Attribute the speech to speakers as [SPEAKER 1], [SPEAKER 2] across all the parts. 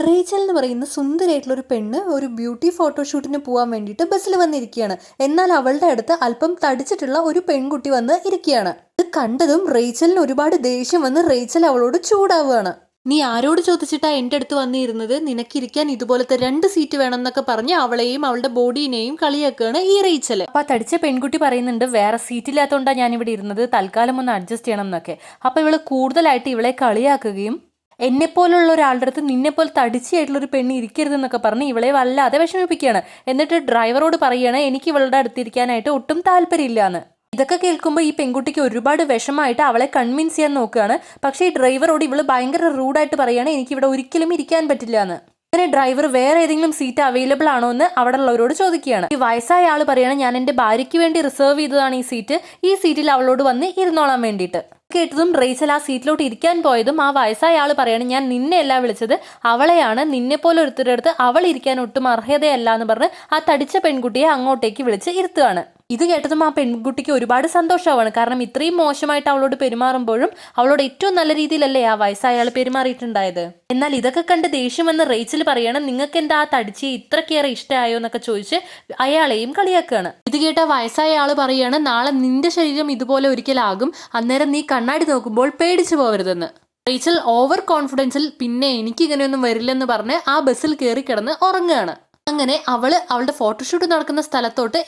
[SPEAKER 1] Rachel എന്ന് പറയുന്ന സുന്ദരിയായിട്ടുള്ള ഒരു പെണ്ണ് ഒരു ബ്യൂട്ടി ഫോട്ടോഷൂട്ടിന് പോകാൻ വേണ്ടിയിട്ട് ബസ്സിൽ വന്നിരിക്കുകയാണ്. എന്നാൽ അവളുടെ അടുത്ത് അല്പം തടിച്ചിട്ടുള്ള ഒരു പെൺകുട്ടി വന്ന് ഇരിക്കുകയാണ്. ഇത് കണ്ടതും റേച്ചലിന് ഒരുപാട് ദേഷ്യം വന്ന് റേച്ചൽ അവളോട് ചൂടാവുകയാണ്. നീ ആരോട് ചോദിച്ചിട്ടാ എൻ്റെ അടുത്ത് വന്നിരുന്നത്? നിനക്കിരിക്കാൻ ഇതുപോലത്തെ 2 സീറ്റ് വേണം എന്നൊക്കെ പറഞ്ഞ് അവളെയും അവളുടെ ബോഡീനെയും കളിയാക്കുകയാണ് ഈ റേച്ചൽ. അപ്പൊ തടിച്ച പെൺകുട്ടി പറയുന്നുണ്ട്, വേറെ സീറ്റില്ലാത്തോണ്ടാണ് ഞാൻ ഇവിടെ ഇരുന്നത്, തൽക്കാലം ഒന്ന് അഡ്ജസ്റ്റ് ചെയ്യണം എന്നൊക്കെ. അപ്പൊ ഇവള് കൂടുതലായിട്ട് ഇവളെ കളിയാക്കുകയും എന്നെപ്പോലുള്ള ഒരാളുടെ അടുത്ത് നിന്നെപ്പോലെ തടിച്ചായിട്ടുള്ളൊരു പെണ്ണ് ഇരിക്കരുതെന്നൊക്കെ പറഞ്ഞ് ഇവളെ വല്ലാതെ വിഷമിപ്പിക്കുകയാണ്. എന്നിട്ട് ഡ്രൈവറോട് പറയുകയാണ്, എനിക്ക് ഇവളുടെ അടുത്തിരിക്കാനായിട്ട് ഒട്ടും താല്പര്യമില്ലാന്ന്. ഇതൊക്കെ കേൾക്കുമ്പോൾ ഈ പെൺകുട്ടിക്ക് ഒരുപാട് വിഷമമായിട്ട് അവളെ കൺവിൻസ് ചെയ്യാൻ നോക്കുകയാണ്. പക്ഷേ ഈ ഡ്രൈവറോട് ഇവള് ഭയങ്കര റൂഡായിട്ട് പറയുകയാണ്, എനിക്കിവിടെ ഒരിക്കലും ഇരിക്കാൻ പറ്റില്ല എന്ന്. അങ്ങനെ ഡ്രൈവർ വേറെ ഏതെങ്കിലും സീറ്റ് അവൈലബിൾ ആണോ എന്ന് അവിടെ ഉള്ളവരോട് ചോദിക്കുകയാണ്. ഈ വയസ്സായ ആൾ പറയാണ്, ഞാൻ എൻ്റെ ഭാര്യയ്ക്ക് വേണ്ടി റിസർവ് ചെയ്തതാണ് ഈ സീറ്റിൽ അവളോട് വന്ന് ഇരുന്നോളാൻ വേണ്ടിയിട്ട്. കേട്ടതും റേച്ചൽ ആ സീറ്റിലോട്ട് ഇരിക്കാൻ പോയതും ആ വയസ്സായ ആൾ പറയാണ്, ഞാൻ നിന്നെ അല്ല വിളിച്ചത്, അവളെയാണ്. നിന്നെ പോലെ ഒരുത്തരുടെ അടുത്ത് അവൾ ഇരിക്കാൻ ഒട്ടും അർഹതയല്ല എന്ന് പറഞ്ഞ് ആ തടിച്ച പെൺകുട്ടിയെ അങ്ങോട്ടേക്ക് വിളിച്ച് ഇരുത്തുകയാണ്. ഇത് കേട്ടതും ആ പെൺകുട്ടിക്ക് ഒരുപാട് സന്തോഷമാവാണ്. കാരണം ഇത്രയും മോശമായിട്ട് അവളോട് പെരുമാറുമ്പോഴും അവളോട് ഏറ്റവും നല്ല രീതിയിലല്ലേ ആ വയസ്സായ ആൾ പെരുമാറിയിട്ടുണ്ടായത്. എന്നാൽ ഇതൊക്കെ കണ്ട് ദേഷ്യം വന്ന് റേച്ചൽ പറയണം, നിങ്ങൾക്ക് എന്താ ആ തടിച്ചിയെ ഇത്രക്കേറെ ഇഷ്ടമായോ എന്നൊക്കെ ചോദിച്ച് അയാളെയും കളിയാക്കുകയാണ്. ഇത് കേട്ട വയസ്സായ ആൾ പറയാണ്, നാളെ നിന്റെ ശരീരം ഇതുപോലെ ഒരിക്കലാകും, അന്നേരം നീ കണ്ണാടി നോക്കുമ്പോൾ പേടിച്ചു പോകരുതെന്ന്. റേച്ചൽ ഓവർ കോൺഫിഡൻസിൽ പിന്നെ എനിക്ക് ഇങ്ങനെയൊന്നും വരില്ലെന്ന് പറഞ്ഞ് ആ ബസ്സിൽ കയറി കിടന്ന് ഉറങ്ങുകയാണ്. അങ്ങനെ അവളുടെ ഫോട്ടോഷൂട്ട് നടക്കുന്ന സ്ഥലത്തോട്ട്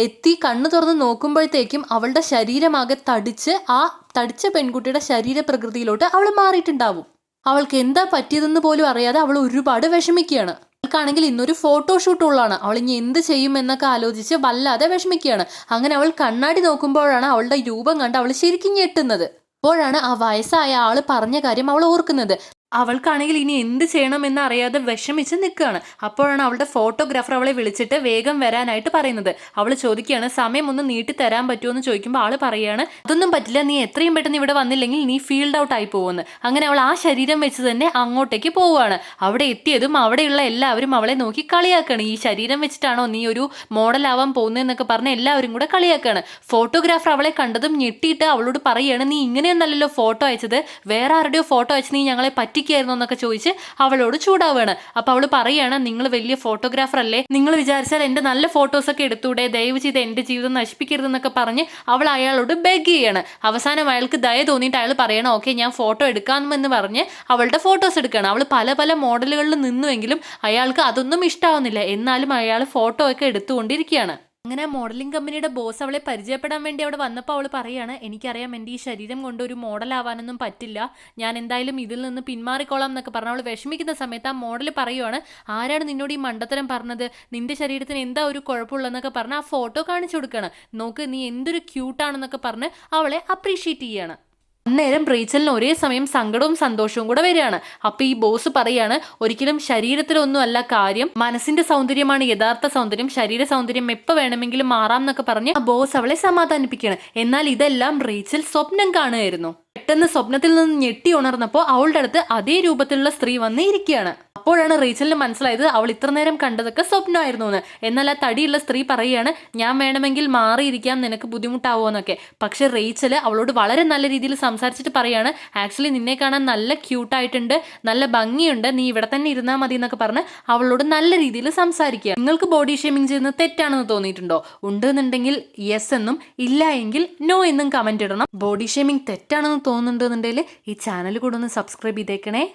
[SPEAKER 1] എത്തി കണ്ണു തുറന്ന് നോക്കുമ്പോഴത്തേക്കും അവളുടെ ശരീരമാകെ തടിച്ച പെൺകുട്ടിയുടെ ശരീരപ്രകൃതിയിലോട്ട് അവൾ മാറിയിട്ടുണ്ടാവും. അവൾക്ക് എന്താ പറ്റിയതെന്ന് പോലും അറിയാതെ അവൾ ഒരുപാട് വിഷമിക്കുകയാണ്. അവൾക്കാണെങ്കിൽ ഇന്നൊരു ഫോട്ടോഷൂട്ട് ഉള്ളതാണ്. അവൾ ഇനി എന്ത് ചെയ്യും എന്നൊക്കെ ആലോചിച്ച് വല്ലാതെ വിഷമിക്കുകയാണ്. അങ്ങനെ അവൾ കണ്ണാടി നോക്കുമ്പോഴാണ് അവളുടെ രൂപം കണ്ട് അവൾ ശരിക്കും ഞെട്ടുന്നത്. അപ്പോഴാണ് ആ വയസ്സായ ആള് പറഞ്ഞ കാര്യം അവൾ ഓർക്കുന്നത്. അവൾക്കാണെങ്കിൽ ഇനി എന്ത് ചെയ്യണമെന്ന് അറിയാതെ വിഷമിച്ച് നിൽക്കുകയാണ്. അപ്പോഴാണ് അവളുടെ ഫോട്ടോഗ്രാഫർ അവളെ വിളിച്ചിട്ട് വേഗം വരാനായിട്ട് പറയുന്നത്. അവൾ ചോദിക്കുകയാണ്, സമയം ഒന്ന് നീട്ടി തരാൻ പറ്റുമോ എന്ന് ചോദിക്കുമ്പോൾ ആള് പറയുകയാണ്, അതൊന്നും പറ്റില്ല, നീ എത്രയും പെട്ടെന്ന് ഇവിടെ വന്നില്ലെങ്കിൽ നീ ഫീൽഡ് ഔട്ട് ആയി പോകുമെന്ന്. അങ്ങനെ അവൾ ആ ശരീരം വെച്ച് തന്നെ അങ്ങോട്ടേക്ക് പോവുകയാണ്. അവിടെ എത്തിയതും അവിടെയുള്ള എല്ലാവരും അവളെ നോക്കി കളിയാക്കുകയാണ്. ഈ ശരീരം വെച്ചിട്ടാണോ നീ ഒരു മോഡലാവാൻ പോകുന്നതെന്നൊക്കെ പറഞ്ഞ് എല്ലാവരും കൂടെ കളിയാക്കുകയാണ്. ഫോട്ടോഗ്രാഫർ അവളെ കണ്ടതും ഞെട്ടിയിട്ട് അവളോട് പറയുകയാണ്, നീ ഇങ്ങനെയൊന്നല്ലല്ലോ ഫോട്ടോ അയച്ചത്, വേറെ ആരുടെയോ ഫോട്ടോ അയച്ച് നീ ഞങ്ങളെ പറ്റിക്കായിരുന്നു എന്നൊക്കെ ചോദിച്ച് അവളോട് ചൂടാവുകയാണ്. അപ്പൊ അവള് പറയാണ്, നിങ്ങൾ വലിയ ഫോട്ടോഗ്രാഫർ അല്ലേ, നിങ്ങൾ വിചാരിച്ചാൽ എന്റെ നല്ല ഫോട്ടോസ് ഒക്കെ എടുത്തൂടെ, ദയവ് ചെയ്ത് എന്റെ ജീവിതം നശിപ്പിക്കരുതെന്നൊക്കെ പറഞ്ഞ് അവൾ അയാളോട് ബെഗ് ചെയ്യാണ്. അവസാനം അയാൾക്ക് ദയ തോന്നിയിട്ട് അയാൾ പറയണം, ഓക്കെ ഞാൻ ഫോട്ടോ എടുക്കാമെന്ന് പറഞ്ഞ് അവളുടെ ഫോട്ടോസ് എടുക്കുകയാണ്. അവൾ പല മോഡലുകളിൽ നിന്നുവെങ്കിലും അയാൾക്ക് അതൊന്നും ഇഷ്ടാവുന്നില്ല. എന്നാലും അയാൾ ഫോട്ടോ ഒക്കെ എടുത്തുകൊണ്ടിരിക്കുകയാണ്. അങ്ങനെ മോഡലിംഗ് കമ്പനിയുടെ ബോസ് അവളെ പരിചയപ്പെടാൻ വേണ്ടി അവിടെ വന്നപ്പോൾ അവൾ പറയാണ്, എനിക്കറിയാം എൻ്റെ ഈ ശരീരം കൊണ്ട് ഒരു മോഡലാവാനൊന്നും പറ്റില്ല, ഞാൻ എന്തായാലും ഇതിൽ നിന്ന് പിന്മാറിക്കോളാം എന്നൊക്കെ പറഞ്ഞ് അവൾ വിഷമിക്കുന്ന സമയത്ത് ആ മോഡൽ പറയുവാണ്, ആരാണ് നിന്നോട് ഈ മണ്ടത്തരം പറഞ്ഞത്, നിന്റെ ശരീരത്തിന് എന്താ ഒരു കുഴപ്പമുള്ളതെന്നൊക്കെ പറഞ്ഞ് ആ ഫോട്ടോ കാണിച്ചു കൊടുക്കുകയാണ്. നോക്ക് നീ എന്തൊരു ക്യൂട്ടാണെന്നൊക്കെ പറഞ്ഞ് അവളെ അപ്രീഷിയേറ്റ് ചെയ്യാണ്. അന്നേരം റേച്ചലിന് ഒരേ സമയം സങ്കടവും സന്തോഷവും കൂടെ വരികയാണ്. അപ്പൊ ഈ ബോസ് പറയാണ്, ഒരിക്കലും ശരീരത്തിലൊന്നും അല്ല കാര്യം, മനസ്സിന്റെ സൗന്ദര്യമാണ് യഥാർത്ഥ സൗന്ദര്യം, ശരീര സൗന്ദര്യം എപ്പോൾ വേണമെങ്കിലും മാറാം എന്നൊക്കെ പറഞ്ഞ് ആ ബോസ് അവളെ സമാധാനിപ്പിക്കുകയാണ്. എന്നാൽ ഇതെല്ലാം റേച്ചൽ സ്വപ്നം കാണുകയായിരുന്നു. പെട്ടെന്ന് സ്വപ്നത്തിൽ നിന്ന് ഞെട്ടി ഉണർന്നപ്പോൾ അവളുടെ അടുത്ത് അതേ രൂപത്തിലുള്ള സ്ത്രീ വന്ന് ഇരിക്കുകയാണ്. അപ്പോഴാണ് റേച്ചലിന് മനസ്സിലായത് അവൾ ഇത്ര നേരം കണ്ടതൊക്കെ സ്വപ്നമായിരുന്നു എന്ന്. എന്നാൽ ആ തടിയുള്ള സ്ത്രീ പറയുകയാണ്, ഞാൻ വേണമെങ്കിൽ മാറിയിരിക്കാം, നിനക്ക് ബുദ്ധിമുട്ടാവോ എന്നൊക്കെ. പക്ഷെ റേച്ചൽ അവളോട് വളരെ നല്ല രീതിയിൽ സംസാരിച്ചിട്ട് പറയാണ്, ആക്ച്വലി നിന്നെ കാണാൻ നല്ല ക്യൂട്ടായിട്ടുണ്ട്, നല്ല ഭംഗിയുണ്ട്, നീ ഇവിടെ തന്നെ ഇരുന്നാൽ മതി എന്നൊക്കെ പറഞ്ഞ് അവളോട് നല്ല രീതിയിൽ സംസാരിക്കുക. നിങ്ങൾക്ക് ബോഡി ഷേമിങ് ചെയ്യുന്നത് തെറ്റാണെന്ന് തോന്നിയിട്ടുണ്ടോ? ഉണ്ടെന്നുണ്ടെങ്കിൽ യെസ് എന്നും ഇല്ല എങ്കിൽ നോ എന്നും കമന്റ് ഇടണം. ബോഡി ഷേമിങ് തെറ്റാണെന്ന് തോന്നുന്നുണ്ടെന്നുണ്ടെങ്കിൽ ഈ ചാനൽ കൂടെ ഒന്ന് സബ്സ്ക്രൈബ് ചെയ്തേക്കണേ.